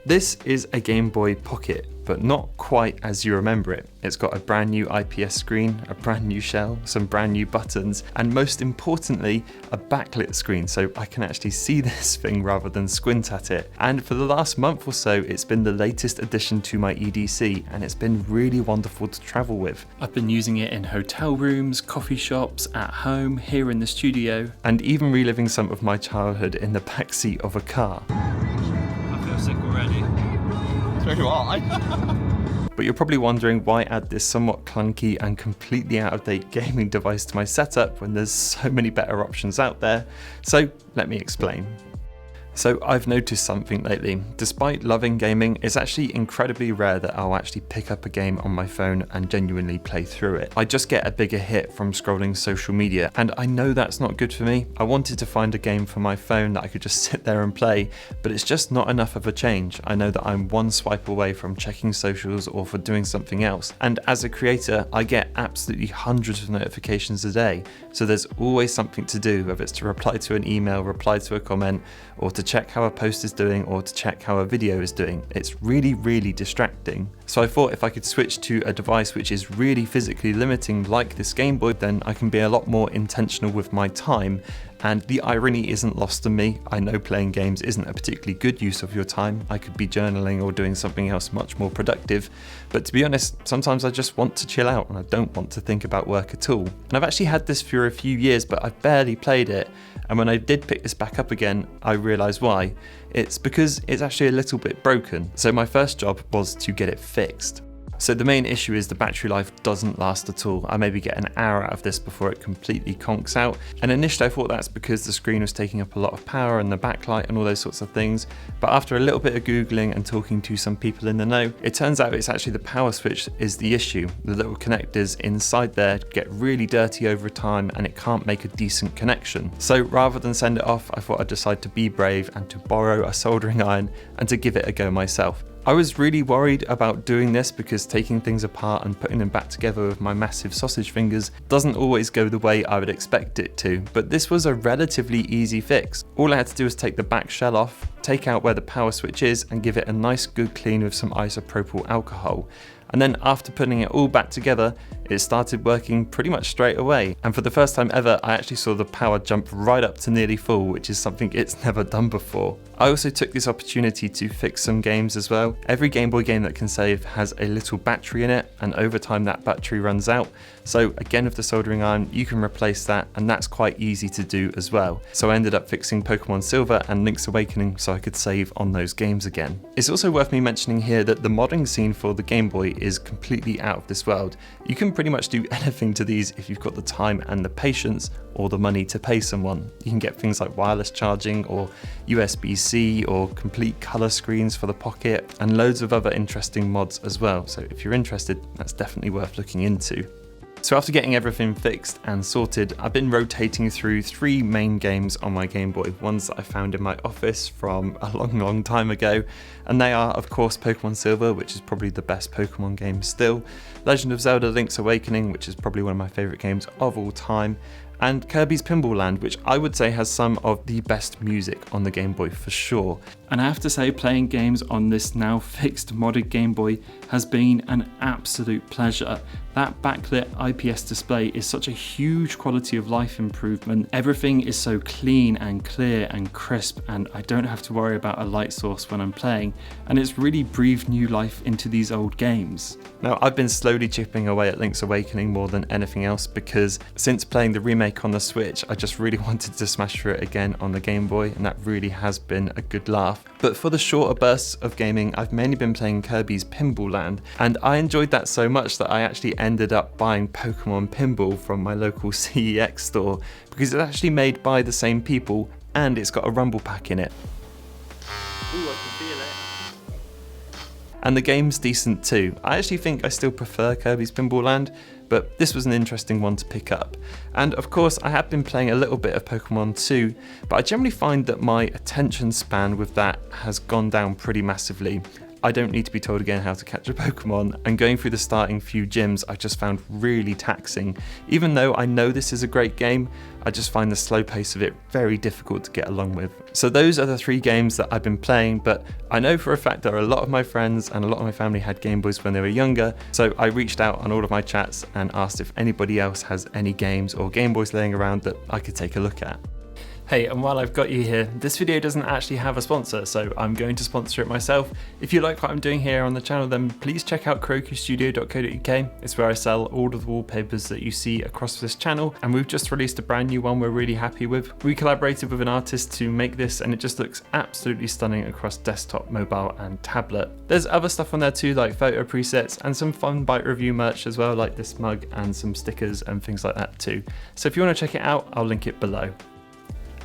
This is a Game Boy Pocket, but not quite as you remember it. It's got a brand new IPS screen, a brand new shell, some brand new buttons, and most importantly, a backlit screen, so I can actually see this thing rather than squint at it. And for the last month or so, it's been the latest addition to my EDC, and it's been really wonderful to travel with. I've been using it in hotel rooms, coffee shops, at home, here in the studio, and even reliving some of my childhood in the backseat of a car. I feel sick already. So do I. But you're probably wondering why add this somewhat clunky and completely out of date gaming device to my setup when there's so many better options out there. So let me explain. So I've noticed something lately. Despite loving gaming, it's actually incredibly rare that I'll actually pick up a game on my phone and genuinely play through it. I just get a bigger hit from scrolling social media, and I know that's not good for me. I wanted to find a game for my phone that I could just sit there and play, but it's just not enough of a change. I know that I'm one swipe away from checking socials or for doing something else. And as a creator, I get absolutely hundreds of notifications a day. So there's always something to do, whether it's to reply to an email, reply to a comment, or to check how a post is doing, or to check how a video is doing. It's really, really distracting. So I thought if I could switch to a device which is really physically limiting like this Game Boy, then I can be a lot more intentional with my time. And the irony isn't lost on me. I know playing games isn't a particularly good use of your time. I could be journaling or doing something else much more productive. But to be honest, sometimes I just want to chill out and I don't want to think about work at all. And I've actually had this for a few years, but I've barely played it. And when I did pick this back up again, I realised why. It's because it's actually a little bit broken. So my first job was to get it fixed. So the main issue is the battery life doesn't last at all. I maybe get an hour out of this before it completely conks out. And initially I thought that's because the screen was taking up a lot of power and the backlight and all those sorts of things. But after a little bit of Googling and talking to some people in the know, it turns out it's actually the power switch is the issue. The little connectors inside there get really dirty over time and it can't make a decent connection. So rather than send it off, I thought I'd decide to be brave and to borrow a soldering iron and to give it a go myself. I was really worried about doing this because taking things apart and putting them back together with my massive sausage fingers doesn't always go the way I would expect it to, but this was a relatively easy fix. All I had to do was take the back shell off, take out where the power switch is and give it a nice good clean with some isopropyl alcohol. And then after putting it all back together, it started working pretty much straight away. And for the first time ever, I actually saw the power jump right up to nearly full, which is something it's never done before. I also took this opportunity to fix some games as well. Every Game Boy game that can save has a little battery in it, and over time that battery runs out. So again, with the soldering iron, you can replace that, and that's quite easy to do as well. So I ended up fixing Pokemon Silver and Link's Awakening so I could save on those games again. It's also worth me mentioning here that the modding scene for the Game Boy is completely out of this world. You can pretty much do anything to these if you've got the time and the patience or the money to pay someone. You can get things like wireless charging or USB-C or complete colour screens for the Pocket and loads of other interesting mods as well. So if you're interested, that's definitely worth looking into. So after getting everything fixed and sorted, I've been rotating through 3 main games on my Game Boy, ones that I found in my office from a long time ago, and they are of course Pokemon Silver, which is probably the best Pokemon game still, Legend of Zelda Link's Awakening, which is probably one of my favourite games of all time, and Kirby's Pinball Land, which I would say has some of the best music on the Game Boy for sure. And I have to say, playing games on this now fixed modded Game Boy has been an absolute pleasure. That backlit IPS display is such a huge quality of life improvement. Everything is so clean and clear and crisp, and I don't have to worry about a light source when I'm playing, and it's really breathed new life into these old games. Now, I've been slowly chipping away at Link's Awakening more than anything else because since playing the remake on the Switch, I just really wanted to smash through it again on the Game Boy, and that really has been a good laugh. But for the shorter bursts of gaming, I've mainly been playing Kirby's Pinball Land, and I enjoyed that so much that I actually ended up buying Pokemon Pinball from my local CEX store because it's actually made by the same people and it's got a rumble pack in it. Ooh, I can feel it. And the game's decent too. I actually think I still prefer Kirby's Pinball Land, but this was an interesting one to pick up. And of course I have been playing a little bit of Pokemon too, but I generally find that my attention span with that has gone down pretty massively. I don't need to be told again how to catch a Pokemon, and going through the starting few gyms I just found really taxing. Even though I know this is a great game, I just find the slow pace of it very difficult to get along with. So those are the 3 games that I've been playing, but I know for a fact that a lot of my friends and a lot of my family had Game Boys when they were younger, so I reached out on all of my chats and asked if anybody else has any games or Game Boys laying around that I could take a look at. Hey, and while I've got you here, this video doesn't actually have a sponsor, so I'm going to sponsor it myself. If you like what I'm doing here on the channel, then please check out krokustudio.co.uk. It's where I sell all of the wallpapers that you see across this channel, and we've just released a brand new one we're really happy with. We collaborated with an artist to make this, and it just looks absolutely stunning across desktop, mobile, and tablet. There's other stuff on there too, like photo presets and some fun bite review merch as well, like this mug and some stickers and things like that too. So if you want to check it out, I'll link it below.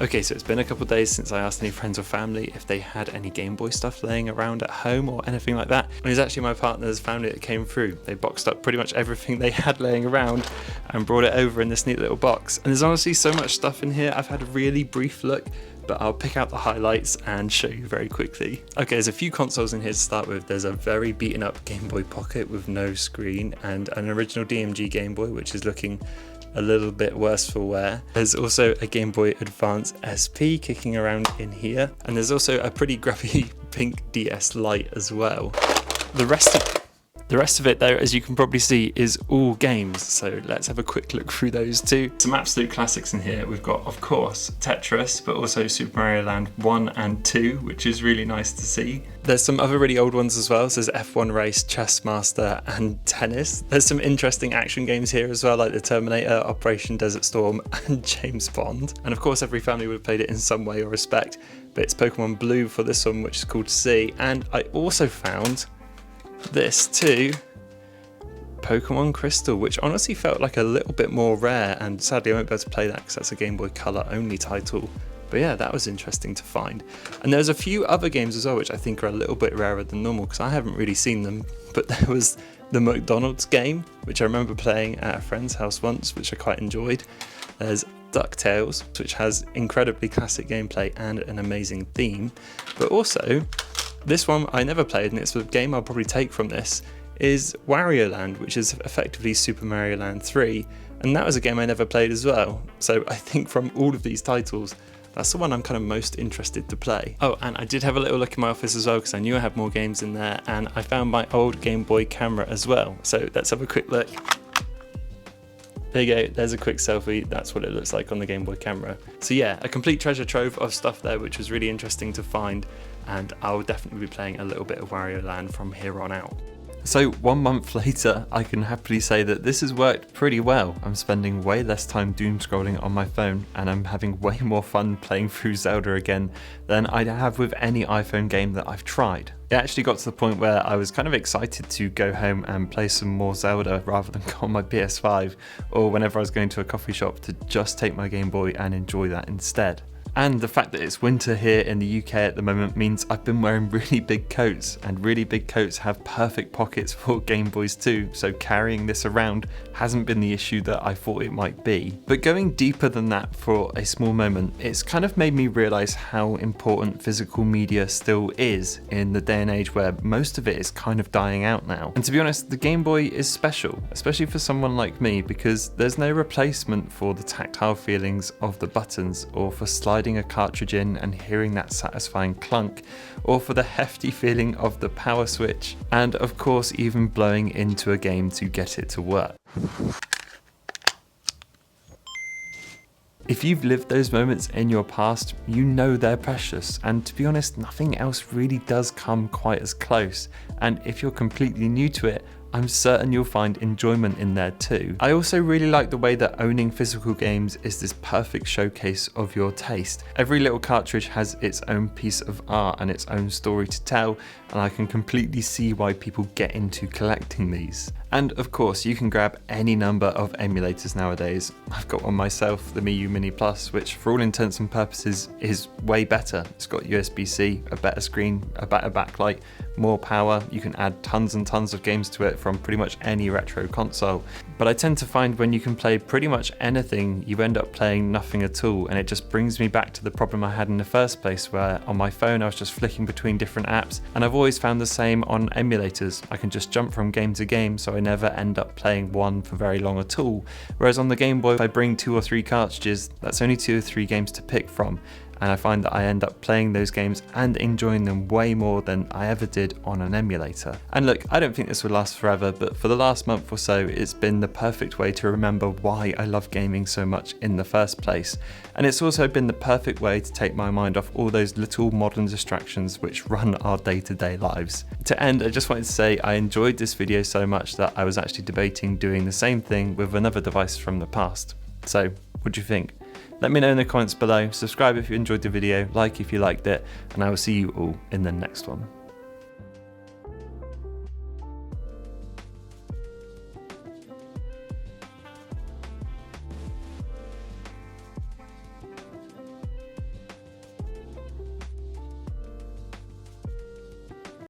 Okay, so it's been a couple of days since I asked any friends or family if they had any Game Boy stuff laying around at home or anything like that. And it was actually my partner's family that came through. They boxed up pretty much everything they had laying around and brought it over in this neat little box. And there's honestly so much stuff in here. I've had a really brief look, but I'll pick out the highlights and show you very quickly. Okay, there's a few consoles in here to start with. There's a very beaten up Game Boy Pocket with no screen, and an original DMG Game Boy, which is looking a little bit worse for wear. There's also a Game Boy Advance SP kicking around in here, and there's also a pretty grubby pink DS Lite as well. The rest of it though, as you can probably see, is all games, so let's have a quick look through those too. Some absolute classics in here. We've got, of course, Tetris, but also Super Mario Land 1 and 2, which is really nice to see. There's some other really old ones as well, so there's F1 Race, Chess Master, and Tennis. There's some interesting action games here as well, like the Terminator, Operation Desert Storm, and James Bond. And of course, every family would have played it in some way or respect, but it's Pokemon Blue for this one, which is called C. And I also found this too, Pokemon Crystal, which honestly felt like a little bit more rare, and sadly I won't be able to play that because that's a Game Boy Color only title. But yeah, that was interesting to find. And there's a few other games as well which I think are a little bit rarer than normal because I haven't really seen them, but there was the McDonald's game, which I remember playing at a friend's house once, which I quite enjoyed. There's DuckTales, which has incredibly classic gameplay and an amazing theme, but also this one I never played, and it's a game I'll probably take from this, is Wario Land, which is effectively Super Mario Land 3, and that was a game I never played as well. So I think from all of these titles, that's the one I'm kind of most interested to play. Oh, and I did have a little look in my office as well because I knew I had more games in there, and I found my old Game Boy camera as well. So let's have a quick look. There you go, there's a quick selfie. That's what it looks like on the Game Boy camera. So yeah, a complete treasure trove of stuff there, which was really interesting to find, and I'll definitely be playing a little bit of Wario Land from here on out. So 1 month later, I can happily say that this has worked pretty well. I'm spending way less time doom scrolling on my phone, and I'm having way more fun playing through Zelda again than I'd have with any iPhone game that I've tried. It actually got to the point where I was kind of excited to go home and play some more Zelda rather than go on my PS5, or whenever I was going to a coffee shop to just take my Game Boy and enjoy that instead. And the fact that it's winter here in the UK at the moment means I've been wearing really big coats, and really big coats have perfect pockets for Game Boys too, so carrying this around hasn't been the issue that I thought it might be. But going deeper than that for a small moment, it's kind of made me realise how important physical media still is in the day and age where most of it is kind of dying out now. And to be honest, the Game Boy is special, especially for someone like me, because there's no replacement for the tactile feelings of the buttons, or for sliding a cartridge in and hearing that satisfying clunk, or for the hefty feeling of the power switch, and of course even blowing into a game to get it to work. If you've lived those moments in your past, you know they're precious, and to be honest, nothing else really does come quite as close. And if you're completely new to it, I'm certain you'll find enjoyment in there too. I also really like the way that owning physical games is this perfect showcase of your taste. Every little cartridge has its own piece of art and its own story to tell, and I can completely see why people get into collecting these. And of course, you can grab any number of emulators nowadays. I've got one myself, the Miyoo Mini Plus, which for all intents and purposes is way better. It's got USB-C, a better screen, a better backlight, more power. You can add tons and tons of games to it from pretty much any retro console. But I tend to find when you can play pretty much anything, you end up playing nothing at all. And it just brings me back to the problem I had in the first place, where on my phone I was just flicking between different apps. And I've always found the same on emulators. I can just jump from game to game, so I never end up playing one for very long at all. Whereas on the Game Boy, if I bring 2 or 3 cartridges, that's only 2 or 3 games to pick from. And I find that I end up playing those games and enjoying them way more than I ever did on an emulator. And look, I don't think this will last forever, but for the last month or so, it's been the perfect way to remember why I love gaming so much in the first place. And it's also been the perfect way to take my mind off all those little modern distractions which run our day-to-day lives. To end, I just wanted to say I enjoyed this video so much that I was actually debating doing the same thing with another device from the past. So, what do you think? Let me know in the comments below, subscribe if you enjoyed the video, like if you liked it, and I will see you all in the next one.